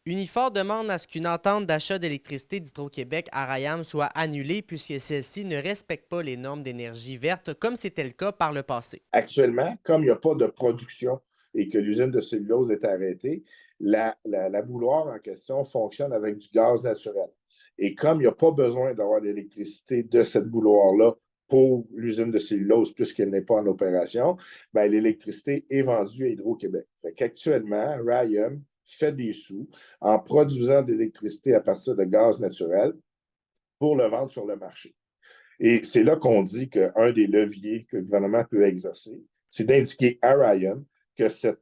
Unifor demande à ce qu'une entente d'achat d'électricité d'Hydro-Québec à Rayam soit annulée puisque celle-ci ne respecte pas les normes d'énergie verte comme c'était le cas par le passé. Actuellement, comme il n'y a pas de production et que l'usine de cellulose est arrêtée, la bouilloire en question fonctionne avec du gaz naturel. Et comme il n'y a pas besoin d'avoir l'électricité de cette bouilloire-là pour l'usine de cellulose, puisqu'elle n'est pas en opération, ben, l'électricité est vendue à Hydro-Québec. Fait qu'actuellement, Rayum fait des sous en produisant de l'électricité à partir de gaz naturel pour le vendre sur le marché. Et c'est là qu'on dit qu'un des leviers que le gouvernement peut exercer, c'est d'indiquer à Ryan que cet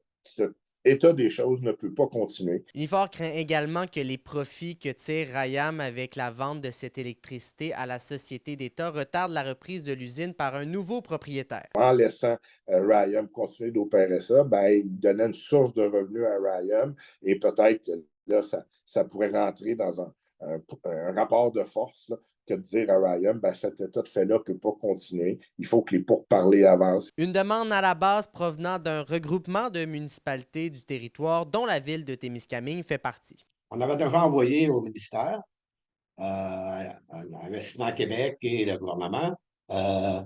état des choses ne peut pas continuer. Unifor craint également que les profits que tire Rayam avec la vente de cette électricité à la société d'État retardent la reprise de l'usine par un nouveau propriétaire. En laissant Ryan continuer d'opérer ça, ben, il donnait une source de revenus à Ryan et peut-être que là, ça pourrait rentrer dans un rapport de force là, que de dire à Ryan, ben, cet état de fait-là ne peut pas continuer. Il faut que les pourparlers avancent. Une demande à la base provenant d'un regroupement de municipalités du territoire dont la ville de Témiscamingue fait partie. On avait déjà envoyé au ministère, à l'Investissement Québec et le gouvernement, euh,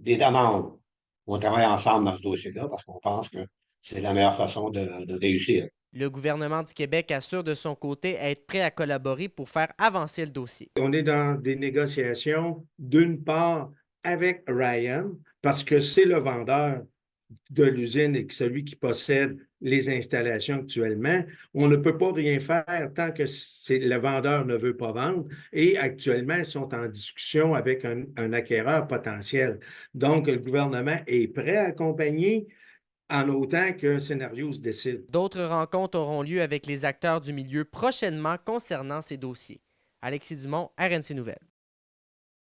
des demandes. On travaille ensemble dans ce dossier-là parce qu'on pense que c'est la meilleure façon de réussir. Le gouvernement du Québec assure de son côté être prêt à collaborer pour faire avancer le dossier. On est dans des négociations, d'une part, avec Ryan, parce que c'est le vendeur de l'usine et celui qui possède les installations actuellement. On ne peut pas rien faire tant que le vendeur ne veut pas vendre et actuellement, ils sont en discussion avec un acquéreur potentiel. Donc, le gouvernement est prêt à accompagner en autant qu'un scénario se décide. D'autres rencontres auront lieu avec les acteurs du milieu prochainement concernant ces dossiers. Alexis Dumont, RNC Nouvelles.